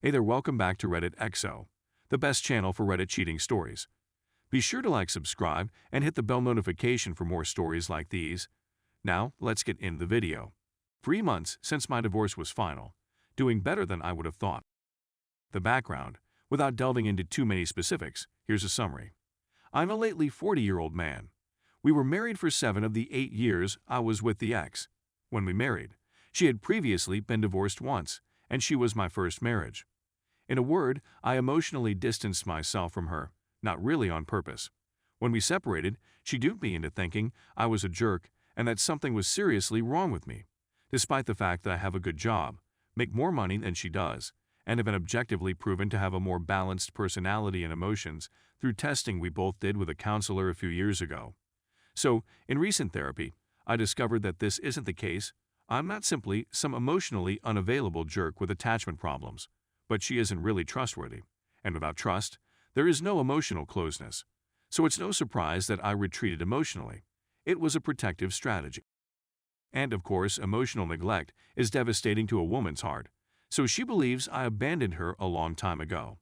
Hey there, welcome back to Reddit XO, the best channel for Reddit cheating stories. Be sure to like, subscribe, and hit the bell notification for more stories like these. Now, let's get into the video. 3 months since my divorce was final, doing better than I would have thought. The background, without delving into too many specifics, here's a summary. I'm a lately 40-year-old man. We were married for 7 of the 8 years I was with the ex. When we married, she had previously been divorced once, and she was my first marriage. In a word, I emotionally distanced myself from her, not really on purpose. When we separated, she duped me into thinking I was a jerk and that something was seriously wrong with me, despite the fact that I have a good job, make more money than she does, and have been objectively proven to have a more balanced personality and emotions through testing we both did with a counselor a few years ago. So, in recent therapy, I discovered that this isn't the case. I'm not simply some emotionally unavailable jerk with attachment problems, but she isn't really trustworthy. And without trust, there is no emotional closeness. So it's no surprise that I retreated emotionally. It was a protective strategy. And of course, emotional neglect is devastating to a woman's heart, so she believes I abandoned her a long time ago,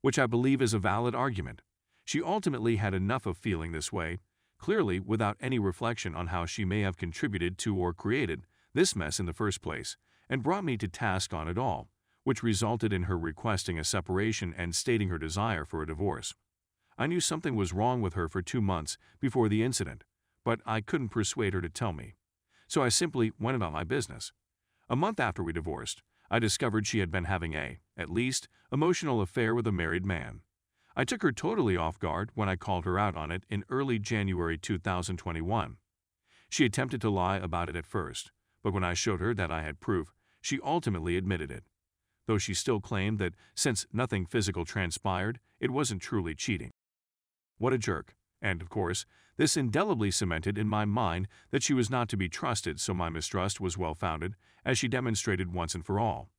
which I believe is a valid argument. She ultimately had enough of feeling this way, clearly without any reflection on how she may have contributed to or created this mess in the first place, and brought me to task on it all, which resulted in her requesting a separation and stating her desire for a divorce. I knew something was wrong with her for 2 months before the incident, but I couldn't persuade her to tell me. So I simply went about my business. A month after we divorced, I discovered she had been having at least, emotional affair with a married man. I took her totally off guard when I called her out on it in early January 2021. She attempted to lie about it at first, but when I showed her that I had proof, she ultimately admitted it, though she still claimed that since nothing physical transpired, it wasn't truly cheating. What a jerk. And, of course, this indelibly cemented in my mind that she was not to be trusted, so my mistrust was well-founded, as she demonstrated once and for all.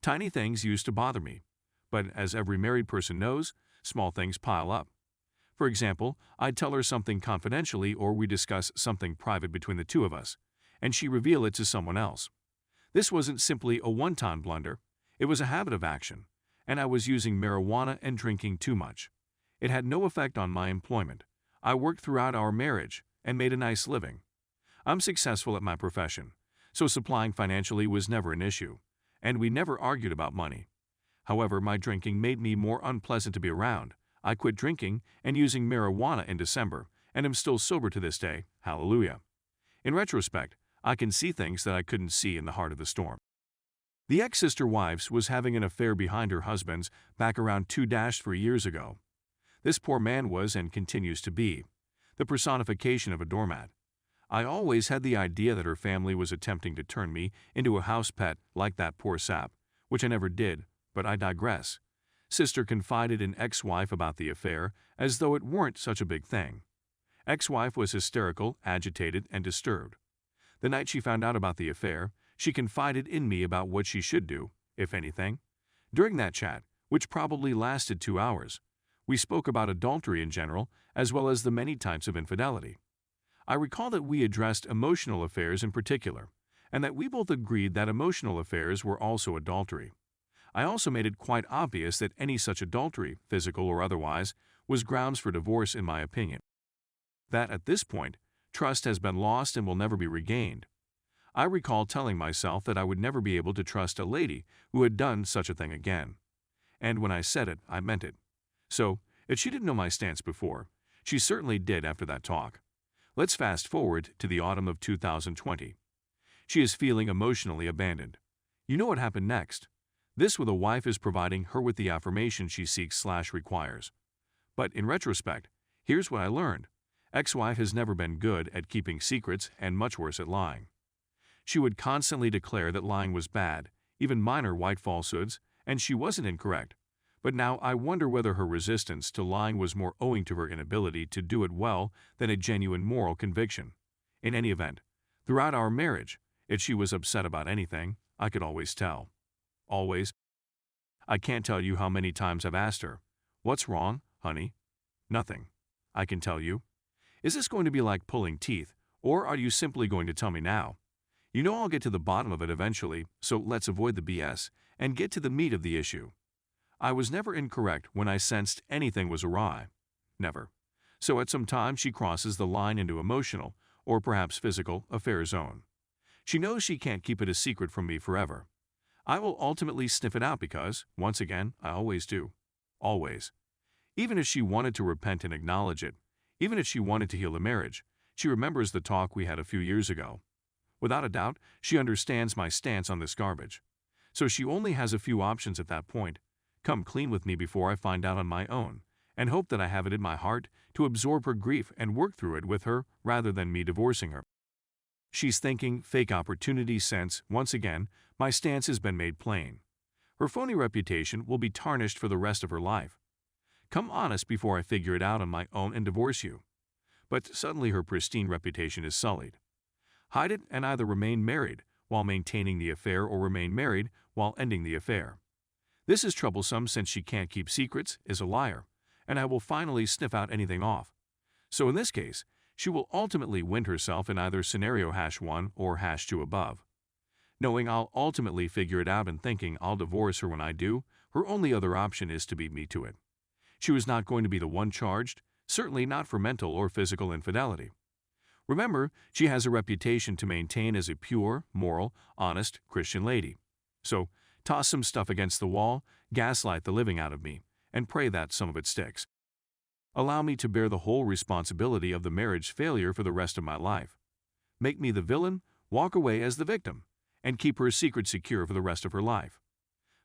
Tiny things used to bother me, but as every married person knows, small things pile up. For example, I'd tell her something confidentially or we discuss something private between the two of us, and she reveal it to someone else. This wasn't simply a one-time blunder. It was a habit of action, and I was using marijuana and drinking too much. It had no effect on my employment. I worked throughout our marriage and made a nice living. I'm successful at my profession, so supplying financially was never an issue, and we never argued about money. However, my drinking made me more unpleasant to be around. I quit drinking and using marijuana in December, and am still sober to this day, hallelujah. In retrospect, I can see things that I couldn't see in the heart of the storm. The ex-sister wives was having an affair behind her husband's back around 2-3 years ago. This poor man was and continues to be the personification of a doormat. I always had the idea that her family was attempting to turn me into a house pet like that poor sap, which I never did, but I digress. Sister confided in ex-wife about the affair as though it weren't such a big thing. Ex-wife was hysterical, agitated, and disturbed. The night she found out about the affair, she confided in me about what she should do, if anything. During that chat, which probably lasted 2 hours, we spoke about adultery in general, as well as the many types of infidelity. I recall that we addressed emotional affairs in particular, and that we both agreed that emotional affairs were also adultery. I also made it quite obvious that any such adultery, physical or otherwise, was grounds for divorce in my opinion. That at this point, trust has been lost and will never be regained. I recall telling myself that I would never be able to trust a lady who had done such a thing again. And when I said it, I meant it. So, if she didn't know my stance before, she certainly did after that talk. Let's fast forward to the autumn of 2020. She is feeling emotionally abandoned. You know what happened next? This with a wife is providing her with the affirmation she seeks/requires. But in retrospect, here's what I learned. Ex-wife has never been good at keeping secrets and much worse at lying. She would constantly declare that lying was bad, even minor white falsehoods, and she wasn't incorrect. But now I wonder whether her resistance to lying was more owing to her inability to do it well than a genuine moral conviction. In any event, throughout our marriage, if she was upset about anything, I could always tell. Always. I can't tell you how many times I've asked her, "What's wrong, honey?" Nothing. I can tell you. Is this going to be like pulling teeth, or are you simply going to tell me now? You know I'll get to the bottom of it eventually, so let's avoid the BS and get to the meat of the issue. I was never incorrect when I sensed anything was awry. Never. So at some time she crosses the line into emotional, or perhaps physical, affair zone. She knows she can't keep it a secret from me forever. I will ultimately sniff it out because, once again, I always do. Always. Even if she wanted to repent and acknowledge it, even if she wanted to heal the marriage, she remembers the talk we had a few years ago. Without a doubt, she understands my stance on this garbage. So she only has a few options at that point. Come clean with me before I find out on my own, and hope that I have it in my heart to absorb her grief and work through it with her rather than me divorcing her. She's thinking fake opportunity since, once again, my stance has been made plain. Her phony reputation will be tarnished for the rest of her life. Come honest before I figure it out on my own and divorce you. But suddenly her pristine reputation is sullied. Hide it and either remain married while maintaining the affair or remain married while ending the affair. This is troublesome since she can't keep secrets, is a liar, and I will finally sniff out anything off. So in this case, she will ultimately wind herself in either scenario #1 or #2 above. Knowing I'll ultimately figure it out and thinking I'll divorce her when I do, her only other option is to beat me to it. She was not going to be the one charged, certainly not for mental or physical infidelity. Remember, she has a reputation to maintain as a pure, moral, honest Christian lady. So, toss some stuff against the wall, gaslight the living out of me, and pray that some of it sticks. Allow me to bear the whole responsibility of the marriage failure for the rest of my life. Make me the villain, walk away as the victim, and keep her secret secure for the rest of her life.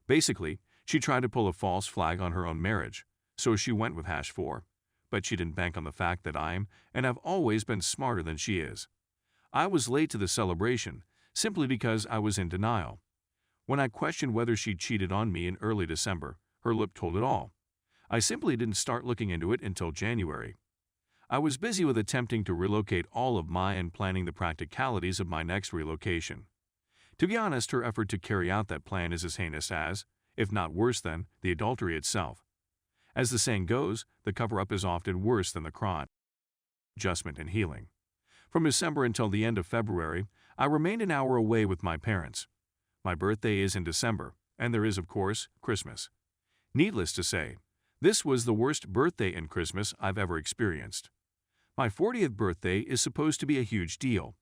Basically, she tried to pull a false flag on her own marriage, so she went with #4. But she didn't bank on the fact that I'm and have always been smarter than she is. I was late to the celebration simply because I was in denial. When I questioned whether she cheated on me in early December, her lip told it all. I simply didn't start looking into it until January. I was busy with attempting to relocate all of my and planning the practicalities of my next relocation. To be honest, her effort to carry out that plan is as heinous as, if not worse than, the adultery itself. As the saying goes, the cover-up is often worse than the crime. Adjustment and healing. From December until the end of February, I remained an hour away with my parents. My birthday is in December, and there is, of course, Christmas. Needless to say, this was the worst birthday and Christmas I've ever experienced. My 40th birthday is supposed to be a huge deal.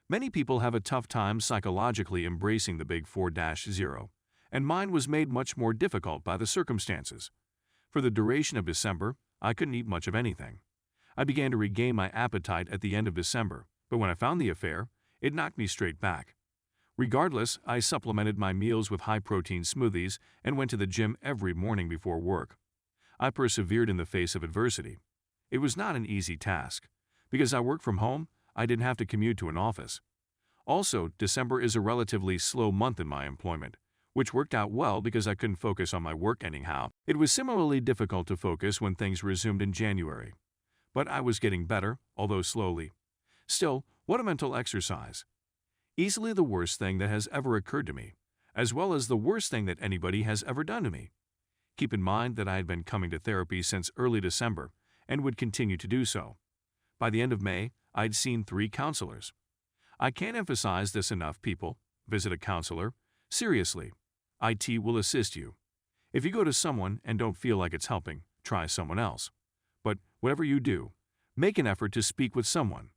Many people have a tough time psychologically embracing the big 4-0, and mine was made much more difficult by the circumstances. For the duration of December, I couldn't eat much of anything. I began to regain my appetite at the end of December, but when I found the affair, it knocked me straight back. Regardless, I supplemented my meals with high-protein smoothies and went to the gym every morning before work. I persevered in the face of adversity. It was not an easy task. Because I worked from home, I didn't have to commute to an office. Also, December is a relatively slow month in my employment, which worked out well because I couldn't focus on my work anyhow. It was similarly difficult to focus when things resumed in January. But I was getting better, although slowly. Still, what a mental exercise. Easily the worst thing that has ever occurred to me, as well as the worst thing that anybody has ever done to me. Keep in mind that I had been coming to therapy since early December and would continue to do so. By the end of May, I'd seen 3 counselors. I can't emphasize this enough, people. Visit a counselor. Seriously. IT will assist you. If you go to someone and don't feel like it's helping, try someone else. But whatever you do, make an effort to speak with someone.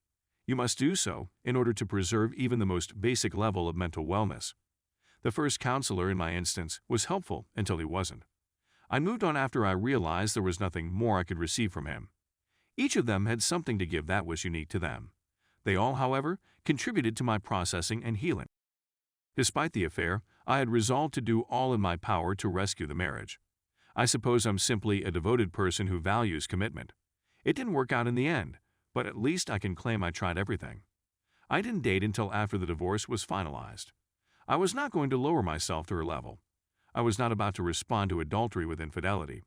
You must do so in order to preserve even the most basic level of mental wellness. The first counselor in my instance was helpful until he wasn't. I moved on after I realized there was nothing more I could receive from him. Each of them had something to give that was unique to them. They all, however, contributed to my processing and healing. Despite the affair, I had resolved to do all in my power to rescue the marriage. I suppose I'm simply a devoted person who values commitment. It didn't work out in the end, but at least I can claim I tried everything. I didn't date until after the divorce was finalized. I was not going to lower myself to her level. I was not about to respond to adultery with infidelity.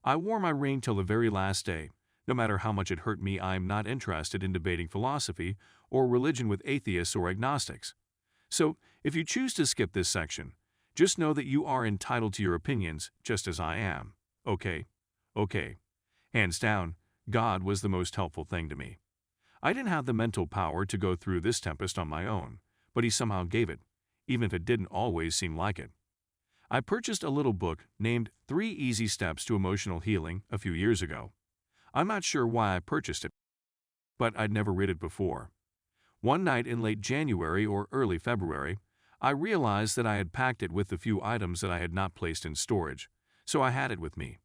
I wore my ring till the very last day. No matter how much it hurt me, I am not interested in debating philosophy or religion with atheists or agnostics. So, if you choose to skip this section, just know that you are entitled to your opinions just as I am. Okay. Hands down, God was the most helpful thing to me. I didn't have the mental power to go through this tempest on my own, but He somehow gave it, even if it didn't always seem like it. I purchased a little book named 3 Easy Steps to Emotional Healing a few years ago. I'm not sure why I purchased it, but I'd never read it before. One night in late January or early February, I realized that I had packed it with the few items that I had not placed in storage, so I had it with me.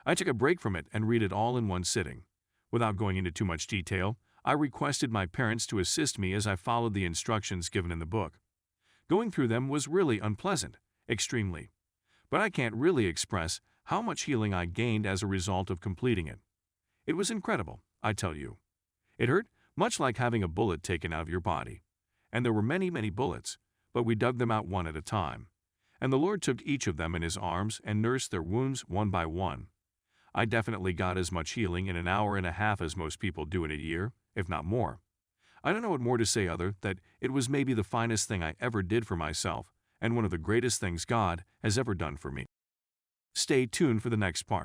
I took a break from it and read it all in one sitting. Without going into too much detail, I requested my parents to assist me as I followed the instructions given in the book. Going through them was really unpleasant, extremely. But I can't really express how much healing I gained as a result of completing it. It was incredible, I tell you. It hurt, much like having a bullet taken out of your body. And there were many, many bullets, but we dug them out one at a time. And the Lord took each of them in His arms and nursed their wounds one by one. I definitely got as much healing in an hour and a half as most people do in a year, if not more. I don't know what more to say other than it was maybe the finest thing I ever did for myself and one of the greatest things God has ever done for me. Stay tuned for the next part.